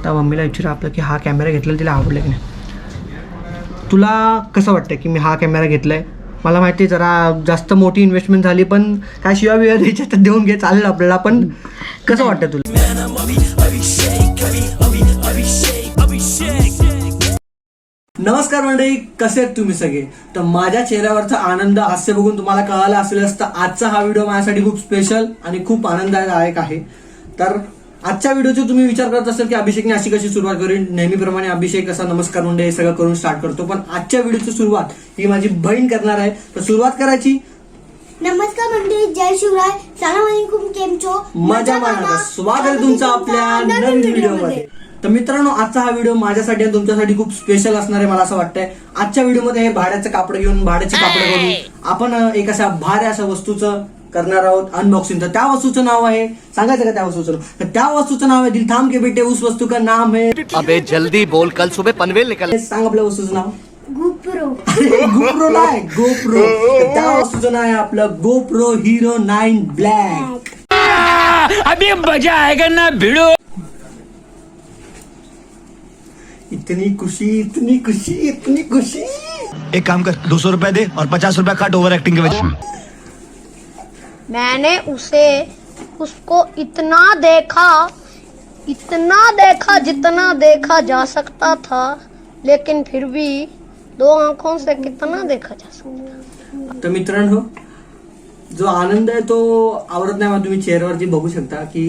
तर मम्मीला विचारू आपलं की हा कॅमेरा घेतलेला तिला आवडला की नाही. तुला कसं वाटतं की मी हा कॅमेरा घेतला आहे? मला माहिती आहे जरा जास्त मोठी इन्व्हेस्टमेंट झाली, पण काय शिवाय बिवा द्यायच्या तर देऊन घे, चालेल आपल्याला. पण कसं वाटतं तुला? नमस्कार मंडळी, कसे आहेत तुम्ही सगळे? तर माझ्या चेहऱ्यावरचा आनंद हास्य बघून तुम्हाला कळालं असेलच, तर आजचा हा व्हिडिओ माझ्यासाठी खूप स्पेशल आणि खूप आनंददायक आहे. तर आजच्या व्हिडिओचे तुम्ही विचार करत असाल की अभिषेकने अशी कशी सुरुवात करेन. नेहमीप्रमाणे अभिषेक असा नमस्कार मुंडे हे सगळं करून स्टार्ट करतो, पण आजच्या व्हिडिओची सुरुवात ही माझी बहीण करणार आहे. तर सुरुवात करायची. नमस्कार मंडळी, जय शिवराय. सलाम केम छो? मजा मारा. स्वागत आहे तुमचं आपल्या नवीन व्हिडिओमध्ये. तर मित्रांनो, आजचा हा व्हिडिओ माझ्यासाठी आणि तुमच्यासाठी खूप स्पेशल असणार आहे मला असं वाटतंय. आजच्या व्हिडिओमध्ये हे भाड्याचं कापड घेऊन भाड्याची कापड करून आपण एक अशा भाऱ्या अशा वस्तूचं करणार आहोत अनबॉक्सिंग. तर त्या वस्तूचं नाव आहे, सांगायचं का त्या वस्तूचं? तर त्या वस्तूचं नाव आहे दिल थाम के बेटे, उस वस्तू का नाम है. अबे जल्दी बोल, कल सुबह पनवेल निकल. सांग आपल्या वस्तूचं नाव. गोप्रो. गोप्रो नाही, गोप्रो. त्या वस्तूचं नाव आहे आपलं गोप्रो हिरो 9 ब्लॅक. अभी मजा आएगा ना भिड़ो. इतनी खुशी, इतनी खुशी, इतनी खुशी. एक काम कर, 200 रुपए दे और 50 रुपए काट ओवर एक्टिंग के वजह. मैंने उसको इतना देखा जितना देखा जा सकता था, लेकिन फिर भी 2 आंखों से कितना देखा जा सकता. तर मित्रांनो, जो आनंद आहे तो आवडत नाही मला. तुम्ही चेहऱ्यावरती बघू शकता की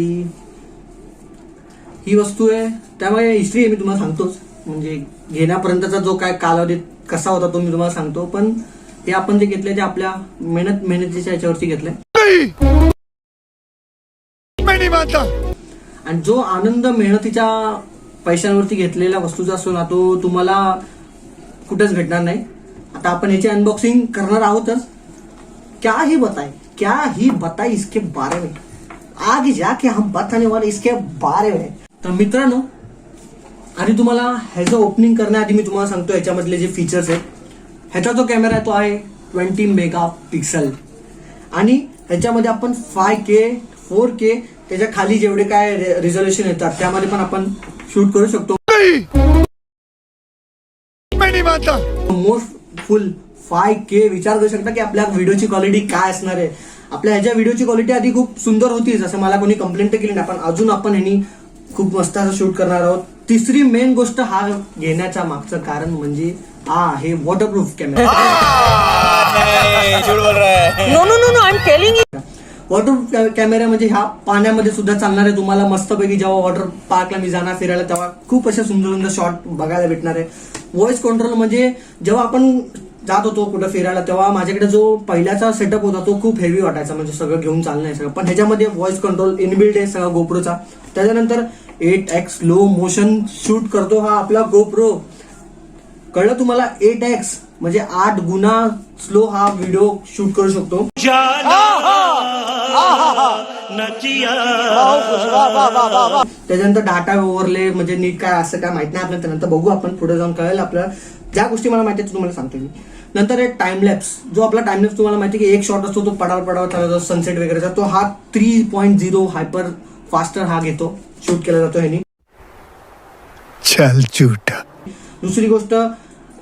ही वस्तू आहे, त्यामुळे हिस्ट्री आहे मी तुम्हाला सांगतोच. म्हणजे घेण्यापर्यंतचा जो काय कालावधी कसा होता तो मी तुम्हाला सांगतो. पण हे आपण जे घेतलंय ते आपल्या मेहनतीच्या याच्यावरती घेतलंय. आणि जो आनंद मेहनतीच्या पैशांवरती घेतलेल्या वस्तूचा असतो ना, तो तुम्हाला कुठेच भेटणार नाही. आता आपण याची अनबॉक्सिंग करणार आहोतच. क्या ही बताई इसके बारे में, आगे जाके हम बताने वाले इसके बारे में. तर मित्रांनो, आधी तुम्हाला ह्याचं ओपनिंग करण्याआधी मी तुम्हाला सांगतो ह्याच्यामधले जे फीचर्स आहेत. ह्याचा जो कॅमेरा आहे तो आहे 20 मेगापिक्सल आणि ह्याच्यामध्ये आपण 5K 4K त्याच्या खाली जेवढे काय रिझोल्युशन येतात त्यामध्ये पण आपण शूट करू शकतो. मोस्ट फुल 5K. विचार करू शकता की आपल्या व्हिडिओची क्वालिटी काय असणार आहे. आपल्या ह्याच्या व्हिडिओची क्वालिटी आधी खूप सुंदर होती, जसं मला कोणी कंप्लेंट केली नाही, पण अजून आपण ह्यानी खूप मस्त असं शूट करणार आहोत. तिसरी मेन गोष्ट हा घेण्याच्या मागचं कारण म्हणजे हा आहे वॉटरप्रूफ कॅमेरा. वॉटरप्रूफ कॅमेरा म्हणजे ह्या पाण्यामध्ये सुद्धा चालणार आहे. तुम्हाला मस्तपैकी जेव्हा वॉटर पार्कला मी जाणार फिरायला तेव्हा खूप असे सुंदर सुंदर शॉट बघायला भेटणार आहे. व्हॉइस कंट्रोल म्हणजे जेव्हा आपण जात होतो कुठं फिरायला तेव्हा माझ्याकडे जो पहिल्याचा सेटअप होता तो खूप हेवी वाटायचा, म्हणजे सगळं घेऊन चालणं आहे सगळं. पण ह्याच्यामध्ये व्हॉइस कंट्रोल इनबिल्ड आहे सगळा गोप्रोचा. त्याच्यानंतर 8x स्लो मोशन शूट करतो हा आपला गोप्रो. कळलं तुम्हाला? 8x म्हणजे 8 गुणा स्लो हा व्हिडिओ शूट करू शकतो. त्याच्यानंतर डाटा ओव्हरले म्हणजे नीट काय असं काय माहित नाही आपल्याला, त्यानंतर बघू आपण पुढे जाऊन कळेल आपल्याला. ज्या गोष्टी मला माहिती तुम्हाला सांगतो मी. नंतर एक टाइमलॅप्स, जो आपला टाइमलॅप्स तुम्हाला माहिती की एक शॉट असतो तो पडावर चालतो सनसेट वगैरेचा, तो हा 3.0 हायपर फास्टर हा घेतो, शूट केला जातो ह्यानी. चल झूठा. दुसरी गोष्ट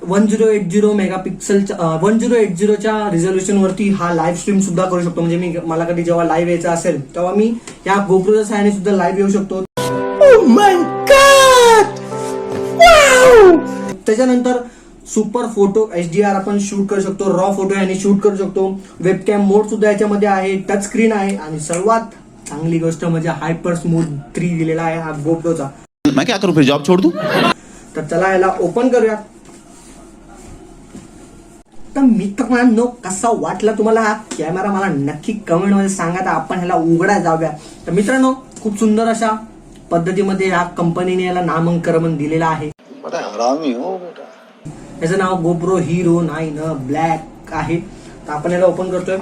1080 मेगापिक्सलच्या 1080च्या रिझोल्युशन वरती हा लाईव्ह स्ट्रीम सुद्धा करू शकतो. म्हणजे मला कधी जेव्हा लाईव्ह यायचं असेल तेव्हा मी या गोप्रोच्या सहाय्याने सुद्धा लाईव्ह येऊ शकतो. त्याच्यानंतर सुपर फोटो HDR आपण शूट करू शकतो. रॉ फोटो याने शूट करू शकतो. वेबकॅम मोड सुद्धा याच्यामध्ये आहे. टच स्क्रीन आहे आणि सर्वात चांगली गोष्ट म्हणजे हायपर स्मूथ 3 दिलेला आहे हा गोप्रोचा. मैं क्या करूं फिर, जॉब छोड़ दूं? तर चला याला ओपन करूया. तर मित्रांनो, कसा वाटला तुम्हाला हा कॅमेरा मला नक्की कमेंट मध्ये सांगा. तर आपण ह्याला उघडायला जाऊया. तर मित्रांनो, खूप सुंदर अशा पद्धतीमध्ये या कंपनीने याला नामांकन दिलेलं आहे. याचं नाव गोप्रो हिरो 9 ब्लॅक आहे. तर आपण याला ओपन करतोय.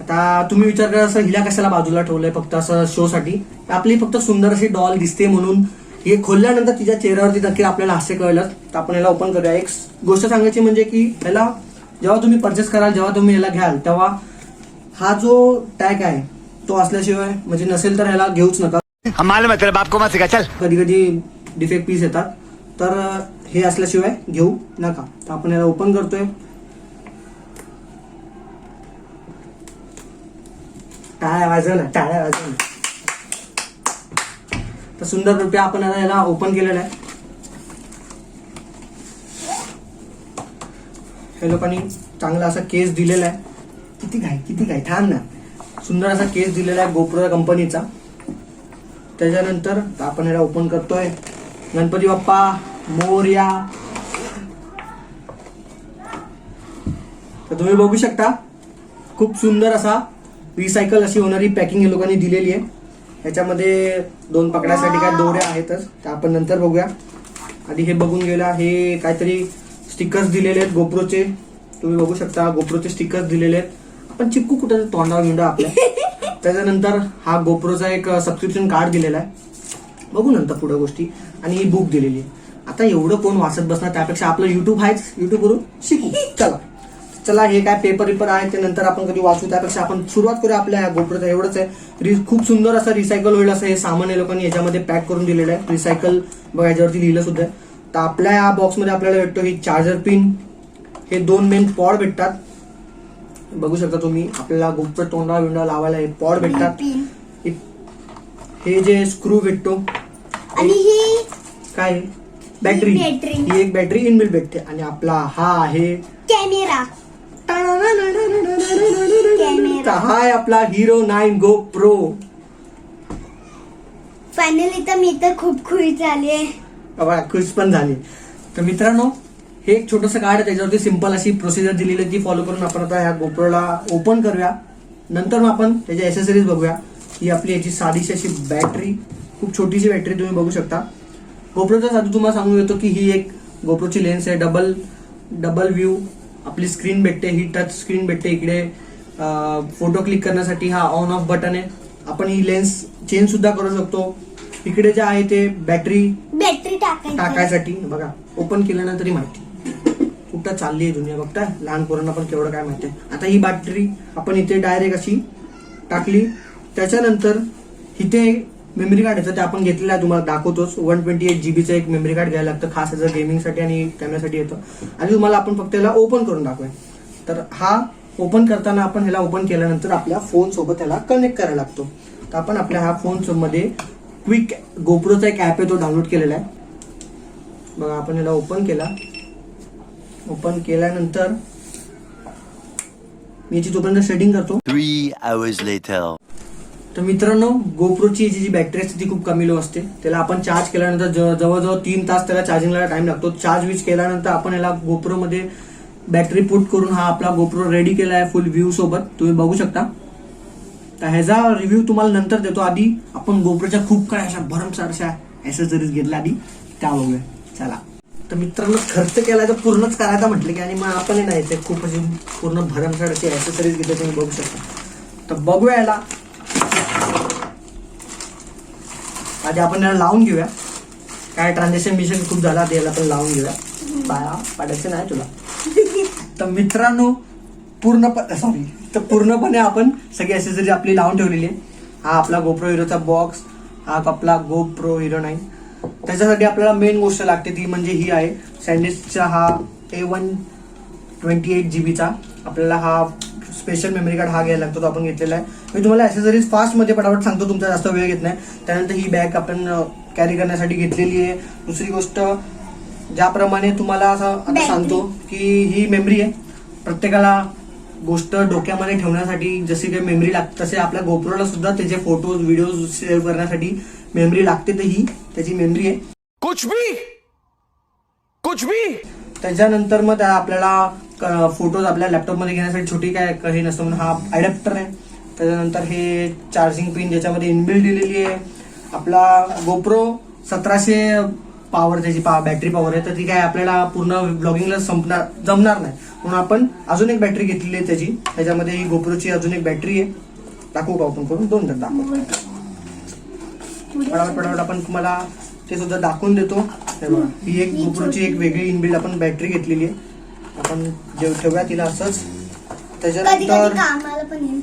आता तुम्ही विचार करा असं हिला कशाला बाजूला ठेवलंय फक्त असं शो साठी. आपली फक्त सुंदर अशी डॉल दिसते म्हणून. हे खोलल्यानंतर तिच्या चेहऱ्यावरती नक्की आपल्याला हास्य कळलं. तर आपण याला ओपन करूया. एक गोष्ट सांगायची म्हणजे की याला जेव्हा तुम्ही परचेस कराल, जेव्हा तुम्ही याला घ्याल तेव्हा हा जो टॅग आहे तो असल्याशिवाय म्हणजे नसेल तर याला घेऊच नका. हम मालूम है तेरे बाप को मत सिखा. चल. कधी कधी डिफेक्ट पीस येतात. तर हे असल्याशिवाय घेऊ नका. तर आपण याला ओपन करतोय. टाळ्या वाजव ना, टाळ्या वाजव ना. तर सुंदर रुपया आपण याला ओपन केलेला आहे. हे लोकांनी चांगला असा केस दिलेला आहे. किती काय थांब ना. सुंदर असा केस दिलेला आहे गोप्रो कंपनीचा. त्याच्यानंतर आपण याला ओपन करतोय. गणपती बाप्पा मोरया. तर तुम्ही बघू शकता खूप सुंदर असा रिसायकल अशी होणारी पॅकिंग हे लोकांनी दिलेली आहे. ह्याच्यामध्ये 2 पकडासाठी काय दोऱ्या आहेतच, त्या आपण नंतर बघूया. आधी हे बघून गेला. हे काहीतरी स्टिकर्स दिलेले आहेत गोप्रोचे. तुम्ही बघू शकता गोप्रोचे स्टिकर्स दिलेले आहेत. आपण चिपकू कुठं तोंडावर घेऊन आपल्या. त्याच्यानंतर हा गोप्रोचा एक सबस्क्रिप्शन कार्ड दिलेला आहे. बघू नंतर पुढे गोष्टी. आणि ही बुक दिलेली आहे. आता एवढं कोण वाचत बसणार, त्यापेक्षा आपलं युट्यूब आहेच, युट्यूबवरून शिकू. चला हे काय पेपर आहे ते नंतर आपण कधी वाचू, त्यापेक्षा आपण सुरुवात करूया आपल्या ह्या गोप्रोचा. एवढंच आहे. खूप सुंदर असं रिसायकल होईल असं हे सामान हे लोकांनी याच्यामध्ये पॅक करून दिलेलं आहे. रिसायकल बघा याच्यावरती लिहिलं सुद्धा आहे. तर आपल्या या बॉक्समध्ये आपल्याला भेटतो ही चार्जर पिन. हे 2 मेन पॉड भेटतात. बघू शकता तुम्ही. आपल्याला गोप्रो तोंडा विंडा लावायला हे पॉड भेटतात. हे जे स्क्रू भेटतो आणि ही काय बॅटरी. ही एक बॅटरी इनबिल्ट भेटते. आणि आपला हा आहे कॅमेरा. हा आहे आपला Hero 9 GoPro. फायनली तर मी तर खूप खुश झाले. खुश पण झाली. तर मित्रांनो हे एक छोटंसं कार्ड आहे. त्याच्यावरती सिंपल अशी प्रोसिजर दिलेली आहे. ती फॉलो करून आपण आता ह्या गोप्रोला ओपन करूया. नंतर मग आपण त्याच्या एसेसरीज बघूया. ही आपली याची साधीशी अशी बॅटरी, खूप छोटीशी बॅटरी तुम्ही बघू शकता. गोप्रोचा साधू तुम्हाला सांगू येतो की ही एक गोप्रोची लेन्स आहे. डबल व्ह्यू आपली स्क्रीन भेटते. ही टच स्क्रीन भेटते. इकडे फोटो क्लिक करण्यासाठी हा ऑन ऑफ बटन आहे. आपण ही लेन्स चेंज सुद्धा करू शकतो. इकडे जे आहे ते बॅटरी टाकायसाठी. बघा ओपन केल्यानंतर माहिती कुठं चालली आहे दुनिया. बघता लहान पोरांना पण केवढं काय माहिती आहे. आता ही बॅटरी आपण इथे डायरेक्ट अशी टाकली. त्याच्यानंतर इथे मेमरी कार्ड येतं, ते आपण घेतलेलं आहे, तुम्हाला दाखवतोच. 128 GB एक मेमरी कार्ड घ्यायला लागतं, खास याचं गेमिंगसाठी आणि कॅमेरासाठी येतं. आणि तुम्हाला आपण फक्त याला ओपन करून दाखवूया. तर हा ओपन करताना आपण ह्याला ओपन केल्यानंतर आपल्या फोन सोबत ह्याला कनेक्ट करायला लागतो. तर आपण आपल्या ह्या फोन मध्ये क्विक गोप्रोचा एक ऍप आहे, तो डाउनलोड केलेला आहे. बघा आपण याला ओपन केला. ओपन केल्यानंतर मी याची तोपर्यंत सेटिंग करतो. 3 hours later. तर मित्रांनो गोप्रोची जी बॅटरी असते ती खूप कमी लो असते. त्याला आपण चार्ज केल्यानंतर जवळजवळ 3 तास त्याला चार्जिंगला टाइम लागतो. चार्ज वीज केल्यानंतर आपण याला गोप्रो मध्ये बॅटरी पुट करून हा आपला गोप्रो रेडी केला आहे फुल व्ह्यू सोबत, तुम्ही बघू शकता. तर ह्याचा रिव्ह्यू तुम्हाला नंतर देतो. आधी आपण गोप्रोच्या खूप काय अशा भरमसाठ अशा ऍक्सेसरीज घेतल्या, आधी त्या बघूया. चला. तर मित्रांनो खर्च केला तर पूर्णच करायचा म्हटलं की, आणि मग आपण नाही ते खूप अशी पूर्ण भरमसाठ अशी ऍक्सेसरीज घेतल्या, तुम्ही बघू शकता. तर बघूया याला. आधी आपण याला लावून घेऊया. काय ट्रान्झॅक्शन मिशन खूप झाला, याला पण लावून घेऊया. बाया पाडायचं नाही तुला. तर मित्रांनो पूर्णपणे आपण सगळी ऍक्सेसरीज आपली लावून ठेवलेली आहे. हा आपला गोप्रो हिरोचा बॉक्स, हा आपला गोप्रो हिरो 9. त्याच्यासाठी आपल्याला मेन गोष्ट लागते ती म्हणजे ही आहे सॅन्डिस्कचा हा A128 GB आपल्याला हा स्पेशल मेमरी कार्ड हा घ्यायला लागतो, तो आपण घेतलेला आहे. मी तुम्हाला ऍक्सेसरीज फास्ट मध्ये पटापट सांगतो, तुमचा जास्त वेळ घेत नाही. त्यानंतर ही बॅग आपण कॅरी करण्यासाठी घेतलेली आहे. दुसरी गोष्ट ज्याप्रमाणे तुम्हाला असं आता सांगतो की ही मेमरी आहे. प्रत्येकाला गोष्ट डोक्यामध्ये ठेवण्यासाठी जशी काही मेमरी लागते तसे आपल्या गोप्रोला सुद्धा त्याचे फोटोज व्हिडिओज सेव्ह करण्यासाठी मेमरी लागते. तर ही त्याची मेमरी आहे. कुछ भी त्याच्यानंतर मग आपल्याला फोटोज आपल्या लॅपटॉपमध्ये घेण्यासाठी छोटी काय हे नसतं म्हणून हा अडॅप्टर आहे. त्याच्यानंतर हे चार्जिंग पिन ज्याच्यामध्ये इनबिल्ट दिलेली आहे. आपला गोप्रो 1700 पॉवर त्याची बॅटरी पॉवर आहे, तर ती काय आपल्याला पूर्ण ब्लॉगिंगला जमणार नाही, म्हणून आपण अजून एक बॅटरी घेतलेली आहे त्याची. त्याच्यामध्ये ही गोप्रोची अजून एक बॅटरी आहे. दाखवू का आपण करून? 2 दाखवू पटापट आपण तुम्हाला ते सुद्धा दाखवून देतो. हे बघा ही एक गोप्रोची एक वेगळी इनबिल्ट आपण बॅटरी घेतलेली आहे. आपण ठेवूया तिला असंच. त्याच्यानंतर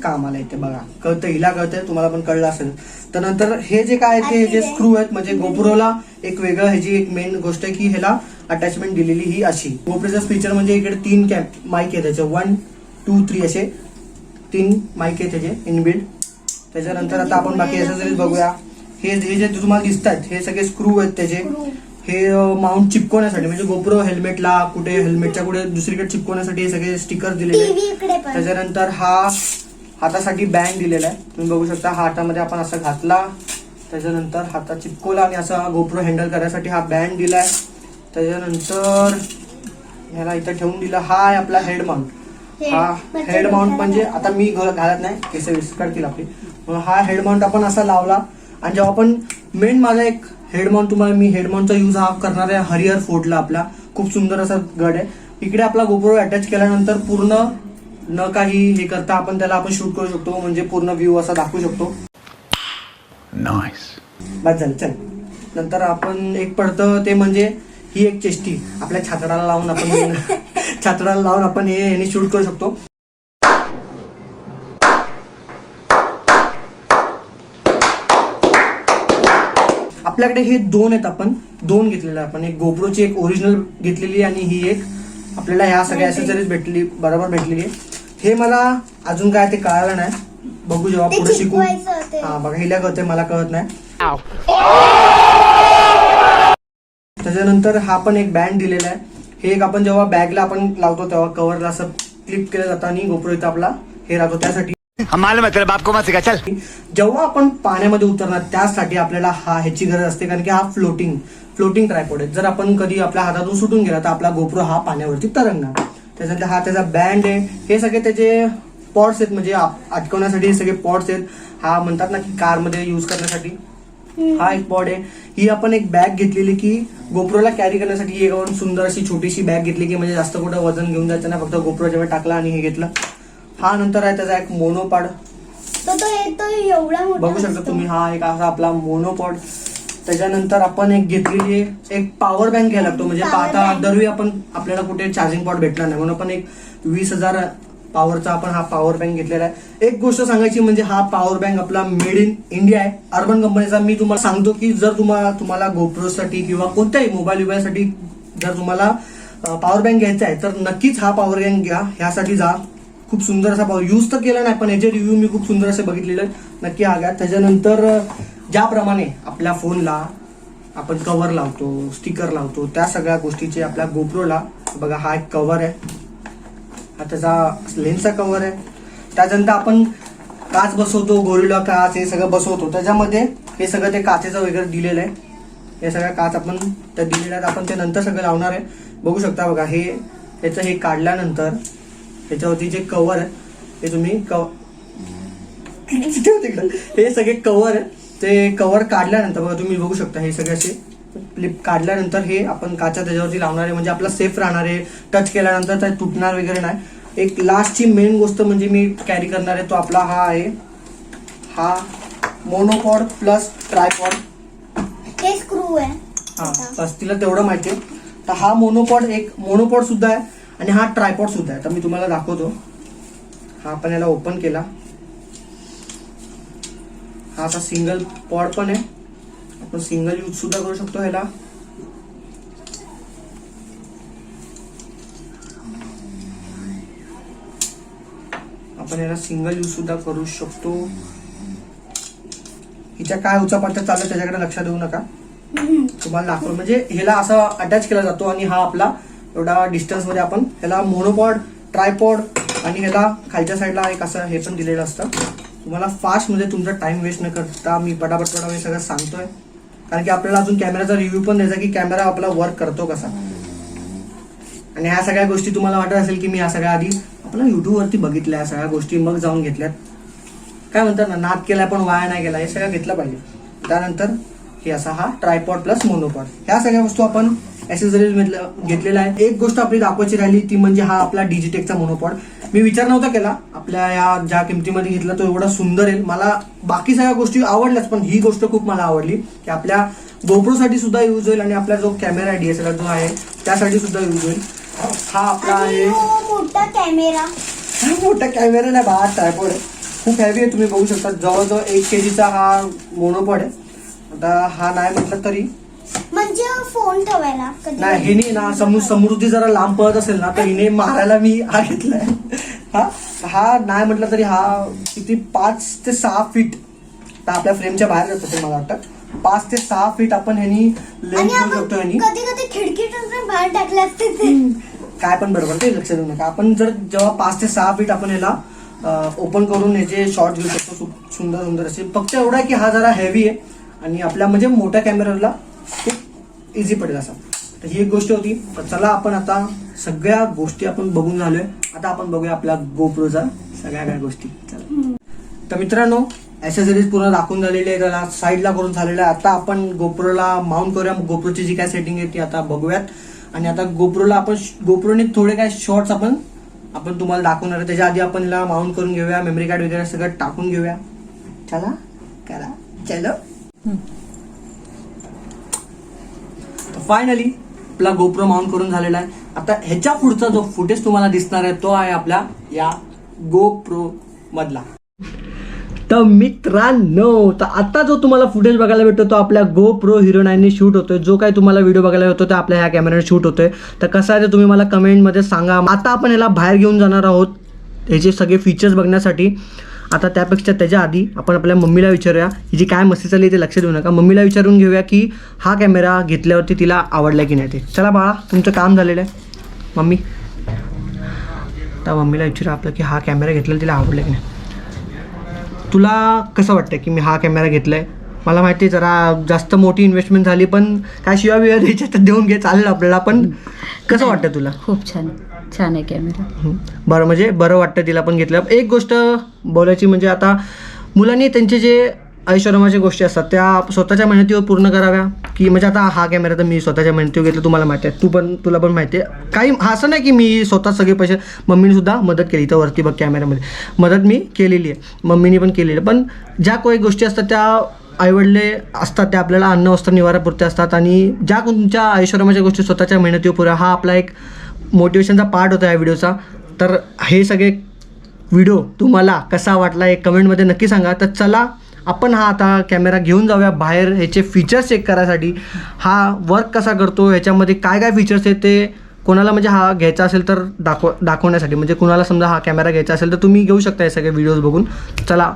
कामाला येते. बघा कळतं, हिला कळतंय, तुम्हाला पण कळलं असेल. त्यानंतर हे जे काय ते जे स्क्रू आहेत म्हणजे गोप्रोला एक वेगळं ह्याची एक मेन गोष्ट आहे की ह्याला अटॅचमेंट दिलेली ही अशी. गोप्रोचा स्पीकर म्हणजे इकडे 3 माईक आहे त्याचे, 1 2 3 असे 3 माईक आहे त्याचे इनबिल्ड. त्याच्यानंतर आता आपण बाकी ॲक्सेसरीज बघूया. हे जे तुम्हाला दिसत आहेत हे सगळे स्क्रू आहेत त्याचे. हे माउंट चिपकवण्यासाठी म्हणजे गोप्रो हेल्मेटला कुठे हेल्मेटच्या कुठे दुसरीकडे चिपकवण्यासाठी हे सगळे स्टिकर दिलेले टीव्ही आहेत. इकडे पण. त्याच्यानंतर हा हातासाठी बँड दिलेला आहे, तुम्ही बघू शकता. हा हातामध्ये आपण असा घातला, त्याच्यानंतर हातात चिपकवला आणि असा गोप्रो हँडल करण्यासाठी हा बँड दिलाय. त्याच्यानंतर ह्याला इथं ठेवून दिला. हा आहे आपला हेड माउंट. हा हेड माउंट म्हणजे आता मी घालत नाही, केस विस्कटतील आपली. हा हेड माउंट आपण असा लावला. आणि जेव्हा आपण मेन माझा एक हेड माउंट तुम्हाला मी हेड माउंटचा यूज हा करणार आहे हरिहर फोर्टला. आपला खूप सुंदर असा गड आहे. इकडे आपला गोप्रो अटॅच केल्यानंतर पूर्ण न काही हे करता आपण त्याला आपण शूट करू शकतो, म्हणजे पूर्ण व्ह्यू असा दाखवू शकतो. बस झालं, चल. नंतर आपण एक पडतं ते म्हणजे ही एक चेष्टी आपल्या छातडाला लावून आपण छातडाला लावून आपण हे शूट करू शकतो. आपल्याकडे हे 2 आहेत, आपण 2 घेतलेले. आपण एक गोप्रोची एक ओरिजिनल घेतलेली आणि ही एक आपल्याला ह्या सगळ्या ऍक्सेसरीज बरोबर भेटलेली आहे. हे मला अजून काय ते कळालं नाही, बघू जेव्हा ते पुढे शिकू. चिपकवायचं होते. हा बघा, हिला कळते मला कळत नाही. त्याच्यानंतर हा पण एक बँड दिलेला आहे. हे एक आपण जेव्हा बॅगला आपण लावतो तेव्हा कव्हरला असं क्लिप केलं जातं आणि गोप्रो इथं आपला हे राहतो. त्यासाठी मालूम है तेरे बाप को मत सिखा चल. जेव्हा आपण पाण्यामध्ये उतरणार त्यासाठी आपल्याला ह्याची गरज असते, कारण की हा फ्लोटिंग ट्रायपॉड आहे. जर आपण कधी आपल्या हातातून सुटून गेला तर आपला गोप्रो हा पाण्यावरती तरंगणार. त्याच्यानंतर हा त्याचा बँड आहे. हे सगळे त्याचे पॉड्स आहेत, म्हणजे अटकवण्यासाठी हे सगळे पॉड्स आहेत. हा म्हणतात ना की कारमध्ये यूज करण्यासाठी हा एक पॉड आहे. ही आपण एक बॅग घेतलेली की गोप्रोला कॅरी करण्यासाठी एक सुंदर अशी छोटीशी बॅग घेतली की म्हणजे जास्त कुठं वजन घेऊन जायचं नाही, फक्त गोप्रो जेव्हा टाकला आणि हे घेतलं. हा नंतर आहे त्याचा एक मोनोपॉड. तो येतो एवढा मोठा बघू शकता तुम्ही, हा एक असा आपला मोनोपॉड. त्याच्यानंतर आपण एक घेतलेली आहे एक पॉवर बँक घ्यायला लागतो, म्हणजे आता दरवेळी आपण आपल्याला कुठे चार्जिंग पॉड भेटणार नाही म्हणून आपण एक 20,000 पॉवरचा आपण हा पॉवर बँक घेतलेला आहे. एक गोष्ट सांगायची म्हणजे हा पॉवर बँक आपला मेड इन इंडिया आहे, अर्बन कंपनीचा. मी तुम्हाला सांगतो की जर तुम्हाला गोप्रोसाठी किंवा कोणत्याही मोबाईल साठी जर तुम्हाला पॉवर बँक घ्यायचा आहे तर नक्कीच हा पॉवर बँक घ्या. ह्यासाठी जा, खूप सुंदर असा पॉवर. यूज तर केला नाही पण याचे रिव्ह्यू मी खूप सुंदर असे बघितलेले, नक्की हा घ्या. त्याच्यानंतर ज्याप्रमाणे आपल्या फोनला आपण कव्हर लावतो, स्टिकर लावतो, त्या सगळ्या गोष्टीचे आपल्या गोप्रोला बघा हा एक कव्हर आहे. हा त्याचा लेन्सचा कव्हर आहे. त्याच्यानंतर आपण काच बसवतो, गोरिल्ला काच हे सगळं बसवतो, त्याच्यामध्ये हे सगळं ते काचेचं वगैरे दिलेलं आहे. हे सगळ्या काच आपण त्या दिलेल्या आहेत, आपण ते नंतर सगळं लावणार आहे. बघू शकता बघा, हे याचं हे काढल्यानंतर त्याच्यावरती जे कव्हर आहे ते तुम्ही हे सगळे कव्हर आहे, ते कव्हर काढल्यानंतर बघा तुम्ही बघू शकता हे सगळे असे क्लिप काढल्यानंतर हे आपण काचा त्याच्यावरती लावणार आहे, म्हणजे आपला सेफ राहणार आहे. टच केल्यानंतर ते तुटणार वगैरे नाही. एक लास्टची मेन गोष्ट म्हणजे मी कॅरी करणार आहे तो आपला हा आहे, हा मोनोपॉड प्लस ट्रायपॉड. हे स्क्रू आहे. हा बस तिला तेवढं माहिती आहे. तर हा मोनोपॉड सुद्धा आहे आणि हा ट्रायपॉड सुद्धा आहे. तर मी तुम्हाला दाखवतो. हा आपण याला ओपन केला, हा असा सिंगल पॉड पण आहे, आपण सिंगल यूज सुद्धा करू शकतो ह्याला. आपण याला सिंगल यूज सुद्धा करू शकतो. हिच्या काय उचापात्या चाललं त्याच्याकडे लक्ष देऊ नका, तुम्हाला दाखव. म्हणजे ह्याला असा अटॅच केला जातो आणि हा आपला एवढा डिस्टन्स मध्ये आपण ह्याला मोनोपॉड, ट्रायपॉड आणि ह्याला खालच्या साईडला एक असं हे पण दिलेलं असतं. तुम्हाला फास्ट मध्ये तुमचा टाइम वेस्ट न करता मी पटापट हे सगळं सांगतोय, कारण की आपल्याला अजून कॅमेराचा रिव्ह्यू पण द्यायचा की कॅमेरा आपला वर्क करतो कसा. आणि ह्या सगळ्या गोष्टी तुम्हाला वाटत असेल की मी ह्या सगळ्या आधी आपल्या युट्यूब वरती बघितल्या, ह्या सगळ्या गोष्टी मग जाऊन घेतल्यात. काय म्हणतात ना, नाद केलाय पण वाया नाही गेला, हे सगळं घेतलं पाहिजे. त्यानंतर हे असा हा ट्रायपॉड प्लस मोनोपॉड, ह्या सगळ्या वस्तू आपण ऍक्सेसरीज घेतलेल्या आहे. एक गोष्ट आपली दाखवायची राहिली ती म्हणजे हा आपला डिजिटेकचा मोनोपॉड. मी विचार नव्हता केला, आपल्या या ज्या किमतीमध्ये घेतला तो एवढा सुंदर आहे. मला बाकी सगळ्या गोष्टी आवडल्याच पण ही गोष्ट खूप मला आवडली की आपल्या गोप्रोसाठी सुद्धा यूज होईल आणि आपला जो कॅमेरा आहे DSLR जो आहे त्यासाठी सुद्धा यूज होईल. हा आपला आहे मोठा कॅमेरा. मोठा कॅमेरा नाही बा, ट्रायपॉड आहे, खूप हेवी आहे. तुम्ही बघू शकता जवळजवळ 1 kg चा हा मोनोपॉड आहे. आता हा नाही म्हटलं तरी म्हणजे फोन ठेवायला नाही हिने ना समृद्धी जरा लांब पळत असेल ना तर हिने मारायला मी हा घेतलाय. हा नाही म्हटलं तरी हा किती 5 ते 6 फीट तर आपल्या फ्रेमच्या बाहेर जात असेल मला वाटतं. 5 ते 6 फीट आपण ह्यानी लेंथ आणि घेऊ आपण शकतो. ह्यानी कधी कधी खिडकीतून बाहेर टाकले असते ते. काय पण बरोबर ते लक्ष देऊ नका. आपण जर जेव्हा 5 ते 6 फीट आपण ह्याला ओपन करून ह्याचे शॉर्ट घेऊ शकतो सुंदर सुंदर असे. फक्त एवढा आहे की हा जरा हेवी आहे आणि आपल्या म्हणजे मोठ्या कॅमेराला खूप इझी पडेल असा. तर ही एक गोष्ट होती. तर चला आपण आता सगळ्या गोष्टी आपण बघून झालोय. आता आपण बघूया आपल्या गोप्रोचा सगळ्या काय गोष्टी. चला तर मित्रांनो ॲक्सेसरीज पूर्ण दाखवून झालेली आहे. त्याला साईडला करून झालेलं आहे. आता आपण गोप्रोला माउंट करूया. गोप्रोची जी काय सेटिंग आहे ती आता बघूयात. आणि आता गोप्रोला आपण गोप्रोने थोडे काय शॉर्ट्स आपण तुम्हाला दाखवणार आहे. त्याच्या आधी आपण याला माउंट करून घेऊया. मेमरी कार्ड वगैरे सगळं टाकून घेऊया. चला करा चलो. फायनली आपला गोप्रो माउंट करून झालेला आहे. आता ह्याच्या पुढचा जो फुटेज तुम्हाला दिसणार आहे तो आहे आपल्या या गोप्रो मधला. तर मित्रांनो तर आता जो तुम्हाला फुटेज बघायला भेटतो तो आपल्या गोप्रो Hero 9 ने शूट होतोय. जो काही तुम्हाला व्हिडिओ बघायला होतो ते आपल्या ह्या कॅमेऱ्याने शूट होतोय. तर कसं आहे ते तुम्ही मला कमेंटमध्ये सांगा. आता आपण याला बाहेर घेऊन जाणार आहोत ह्याचे सगळे फीचर्स बघण्यासाठी. आता त्यापेक्षा त्याच्या आधी आपण आपल्या मम्मीला विचारूया. ही जी काय मस्ती चालली ते लक्ष देऊ नका. मम्मीला विचारून घेऊया की हा कॅमेरा घेतल्यावरती तिला आवडला की नाही ते. चला बाळा तुमचं काम झालेलं आहे मम्मी. तर मम्मीला विचारूया आपलं की हा कॅमेरा घेतलेला तिला आवडला की नाही. तुला कसं वाटतं की मी हा कॅमेरा घेतला आहे. मला माहिती आहे जरा जास्त मोठी इन्व्हेस्टमेंट झाली पण काय शिवाय बिवा द्यायच्या तर देऊन घे चालेल आपल्याला. पण कसं वाटतं तुला. खूप छान छान आहे कॅमेरा. बरं म्हणजे बरं वाटतं तिला पण घेतलं. एक गोष्ट बोलायची म्हणजे आता मुलांनी त्यांचे जे ऐश्वर्याच्या गोष्टी असतात त्या स्वतःच्या मेहनतीवर पूर्ण कराव्या. की म्हणजे आता हा कॅमेरा तर मी स्वतःच्या मेहनतीवर घेतला तुम्हाला माहिती आहे. तुला पण माहिती आहे. काही असं नाही की मी स्वतः सगळे पैसे मम्मीने सुद्धा मदत केली. तर वरती बघ कॅमेऱ्यामध्ये मदत मी केलेली आहे. मम्मीने पण केलेली आहे. पण ज्या काही गोष्टी असतात त्या आईवडले असतात त्या आपल्याला अन्न वस्त्र निवारापुरते असतात. आणि ज्या तुमच्या ऐश्वर्याच्या गोष्टी स्वतःच्या मेहनतीवर पुऱ्या हा आपला एक मोटिवेशनचा पार्ट होता या व्हिडिओचा. तर हे सगळे व्हिडिओ तुम्हाला कसा वाटला एक कमेंटमध्ये नक्की सांगा. तर चला आपण हा आता कॅमेरा घेऊन जाऊया बाहेर ह्याचे फीचर्स चेक करायसाठी. हा वर्क कसा करतो ह्याच्यामध्ये काय काय फीचर्स आहेत ते कोणाला म्हणजे हा घ्यायचा असेल तर दाखवण्यासाठी. म्हणजे कुणाला समजा हा कॅमेरा घ्यायचा असेल तर तुम्ही घेऊ शकता हे सगळे व्हिडिओज बघून. चला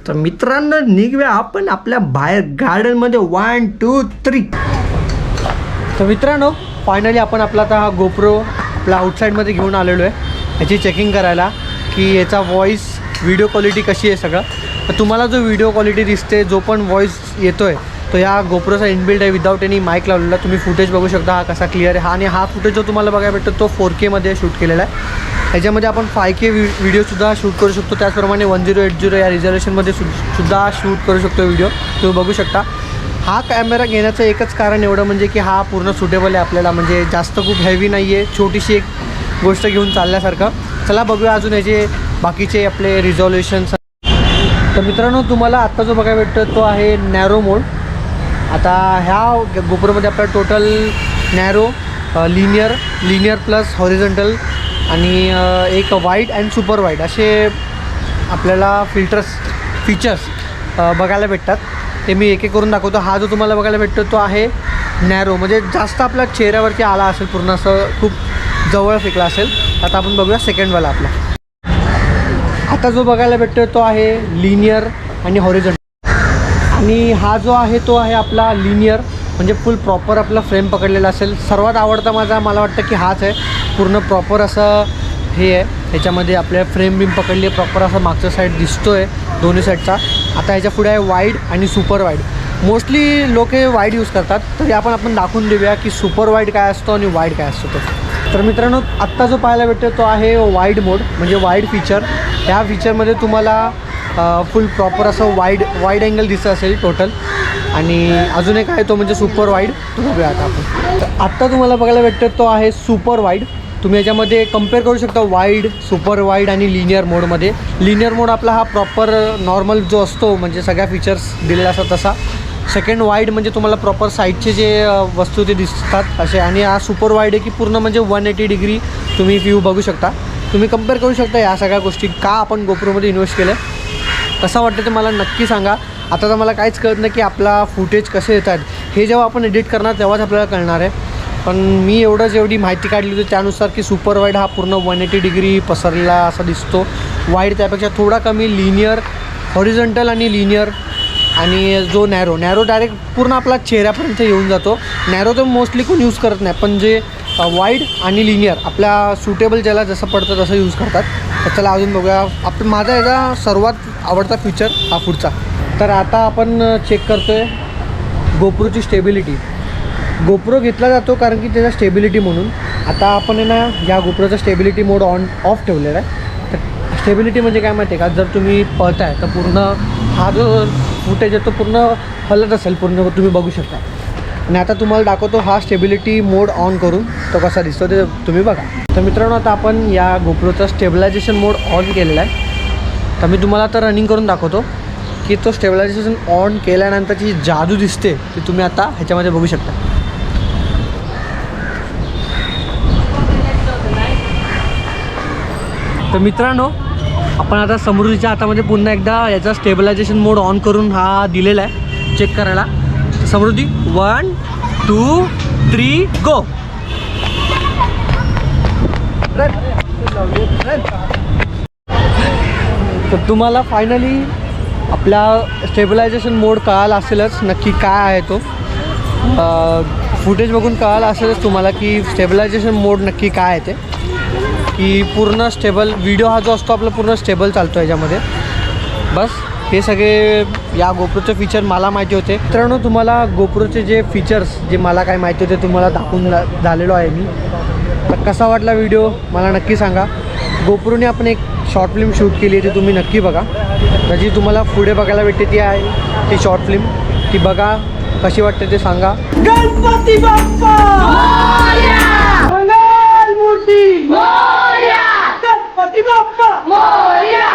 तर मित्रांनो निघूया आपण आपल्या बाहेर गार्डनमध्ये. 1 2 3. तर मित्रांनो फायनली आपण आपला आता हा गोप्रो आपला आउटसाईडमध्ये घेऊन आलेलो आहे ह्याची चेकिंग करायला की याचा व्हॉईस व्हिडिओ क्वालिटी कशी आहे सगळं. तर तुम्हाला जो व्हिडिओ क्वालिटी दिसते जो पण व्हॉईस येतो आहे तो या गोप्रोचा इनबिल्ड आहे. विदाऊट एनी माईक लावलेला. तुम्ही फुटेज बघू शकता हा कसा क्लिअर आहे. आणि हा फुटेज जो तुम्हाला बघायला भेटतो तो 4K मध्ये शूट केलेला आहे. ह्याच्यामध्ये आपण 5K व्हिडिओसुद्धा शूट करू शकतो. त्याचप्रमाणे 1080 या रिझोल्युशनमध्ये सुद्धा शूट करू शकतो व्हिडिओ. तुम्ही बघू शकता. हा कॅमेरा घेण्याचं एकच कारण एवढं म्हणजे की हा पूर्ण सुटेबल आहे आपल्याला. म्हणजे जास्त खूप हेवी नाही आहे. छोटीशी एक गोष्ट घेऊन चालल्यासारखं. चला बघूया अजून याचे बाकीचे आपले रिझॉल्युशन्स. तर मित्रांनो तुम्हाला आत्ता जो बघायला भेटतो तो आहे नॅरो मोड. आता ह्या गोप्रोमध्ये आपला total narrow linear plus horizontal आणि एक वाईड अँड सुपर वाईड असे आपल्याला फीचर्स बघायला भेटतात. ते मी एक एक करून दाखवतो. हा जो तुम्हाला बघायला भेटतो तो आहे नॅरो म्हणजे जास्त आपल्या चेहऱ्यावरती आला असेल पूर्ण असं खूप जवळ फेकला असेल. आता आपण बघूया सेकंडवाला आपला. आता जो बघायला भेटतो तो आहे लिनियर आणि हॉरिझॉन्टल. आणि हा जो आहे तो आहे आपला लिनियर म्हणजे फुल प्रॉपर आपला फ्रेम पकडलेला असेल. सर्वात आवडता मला वाटतं की हाच आहे. पूर्ण प्रॉपर असं हे आहे. ह्याच्यामध्ये आपल्या फ्रेम बीम पकडली आहे प्रॉपर असं मागचा साईड दिसतो आहे दोन्ही साईडचा. आता ह्याच्या पुढे आहे वाईड आणि सुपर वाईड. मोस्टली लोक हे वाईड यूज करतात. तरी आपण दाखवून देऊया की सुपर वाईड काय असतो आणि वाईड काय असतो तो. तर मित्रांनो आत्ता जो पाहायला भेटतो तो आहे वाईड मोड म्हणजे वाईड फीचर. ह्या फीचरमध्ये तुम्हाला फुल प्रॉपर असं वाईड अँगल दिसत असेल टोटल. आणि अजून एक आहे तो म्हणजे सुपर वाईड. तो बघूया आता आपण. तर आत्ता तुम्हाला बघायला भेटतो तो आहे सुपर वाईड. तुम्ही याच्यामध्ये कम्पेअर करू शकता वाईड, सुपर वाईड आणि लिनियर मोडमध्ये. लिनियर मोड आपला हा प्रॉपर नॉर्मल जो असतो म्हणजे सगळ्या फीचर्स दिलेला असतात तसा. सेकंड वाईड म्हणजे तुम्हाला प्रॉपर साईडचे जे वस्तू ते दिसतात असे. आणि हा सुपर वाईड आहे की पूर्ण म्हणजे 180 डिग्री तुम्ही व्ह्यू बघू शकता. तुम्ही कम्पेअर करू शकता या सगळ्या गोष्टी का आपण गोप्रोमध्ये इन्व्हेस्ट केलं. कसं वाटतं ते मला नक्की सांगा. आता तर मला काहीच कळत नाही की आपला फुटेज कसे येतात. हे जेव्हा आपण एडिट करणार तेव्हाच आपल्याला कळणार आहे. पण मी एवढी माहिती काढली होती त्यानुसार की सुपर वाईड हा पूर्ण 180 डिग्री पसरलेला असा दिसतो. वाईड त्यापेक्षा थोडा कमी, लिनियर, हॉरिझॉन्टल आणि लिनियर. आणि जो नॅरो डायरेक्ट पूर्ण आपला चेहऱ्यापर्यंत येऊन जातो. नॅरो तर मोस्टली कोण यूज करत नाही, पण जे वाईड आणि लिनियर आपल्या सुटेबल ज्याला जसं पडतं तसं यूज करतात. तर चला अजून बघूया. माझा याचा सर्वात आवडता फीचर हा पुढचा. तर आता आपण चेक करतो आहे गोप्रोची स्टेबिलिटी. गोप्रो घेतला जातो कारण की त्याचा स्टेबिलिटी म्हणून. आता आपण आहे ना या गोप्रोचा स्टेबिलिटी मोड ऑफ ठेवलेला आहे. तर स्टेबिलिटी म्हणजे काय माहिती आहे का, जर तुम्ही पळताय तर पूर्ण हा जो फुटेज आहे तो पूर्ण हलत असेल पूर्ण, तुम्ही बघू शकता. आणि आता तुम्हाला दाखवतो हा स्टेबिलिटी मोड ऑन करून तो कसा दिसतो ते तुम्ही बघा. तर मित्रांनो आता आपण या गोप्रोचा स्टेबिलायझेशन मोड ऑन केलेला आहे. तर मी तुम्हाला आता रनिंग करून दाखवतो की तो स्टेबिलायझेशन ऑन केल्यानंतरची जी जादू दिसते ती तुम्ही आता ह्याच्यामध्ये बघू शकता. तर मित्रांनो आपण आता समृद्धीच्या हातामध्ये पुन्हा एकदा याचा स्टेबिलायझेशन मोड ऑन करून हा दिलेला आहे चेक करायला. समृद्धी 1 2 3 गो. तर तुम्हाला फायनली आपला स्टेबिलायझेशन मोड कळाला असेलच नक्की काय आहे तो. फुटेज बघून कळालं असेलच तुम्हाला की स्टेबिलायझेशन मोड नक्की काय आहे ते. की पूर्ण स्टेबल व्हिडिओ हा जो असतो आपला पूर्ण स्टेबल चालतो याच्यामध्ये. बस हे सगळे या गोप्रोचे फीचर मला माहिती होते. मित्रांनो तुम्हाला गोप्रोचे जे फीचर्स जे मला काय माहिती होते तुम्हाला दाखवून झालेलो आहे मी. तर कसा वाटला व्हिडिओ मला नक्की सांगा. गोप्रोने आपण एक शॉर्ट फिल्म शूट केली आहे ती तुम्ही नक्की बघा. त्याची तुम्हाला पुढे बघायला भेटते ती आहे ती शॉर्ट फिल्म. ती बघा कशी वाटते ते सांगा. गणपती बाप्पा मंगलमूर्ती मोरया, गणपती बाप्पा मोरया.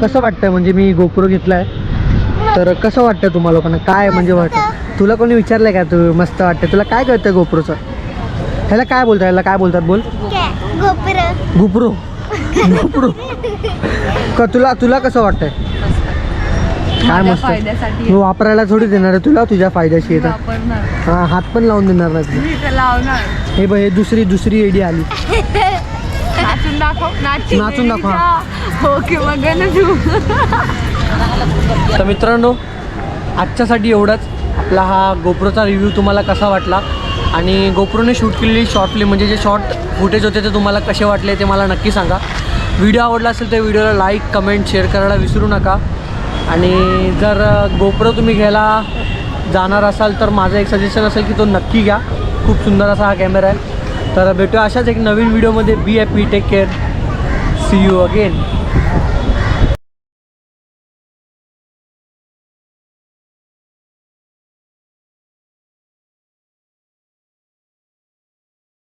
कसं वाटतंय म्हणजे मी गोप्रो घेतलाय तर कसं वाटतं तुम्हाला लोकांना काय म्हणजे वाटतं तुला कोणी विचारलंय का तू मस्त वाटतं तुला काय कळतं गोप्रोचं ह्याला काय बोलतात ह्याला काय बोलतात बोल गोप्रो गोप्रो का तुला कसं वाटतंय काय मस्त फायद्यासाठी मी वापरायला थोडी देणार आहे तुला, तुझ्या फायद्याशी येतात. वापरणार हा, हात पण लावून देणार नाही तुला. मी तर लावणार. हे बघ, हे दुसरी एडी आली. नाचून दाखव. नाचून दाखव, हा. हो किंवा तू. तर मित्रांनो, आजच्यासाठी एवढंच. आपला हा गोप्रोचा रिव्ह्यू तुम्हाला कसा वाटला आणि गोप्रोने शूट केलेली शॉर्ट फिल्म म्हणजे जे शॉर्ट फुटेज होते ते तुम्हाला कसे वाटले ते मला नक्की सांगा. व्हिडिओ आवडला असेल तर व्हिडिओला लाईक, कमेंट, शेअर करायला विसरू नका. आणि जर गोप्रो तुम्ही घ्यायला जाणार असाल तर माझं एक सजेशन असेल की तो नक्की घ्या. खूप सुंदर असा हा कॅमेरा आहे. तर भेटूया अशाच एक नवीन व्हिडिओमध्ये. Be happy, take care, see you again.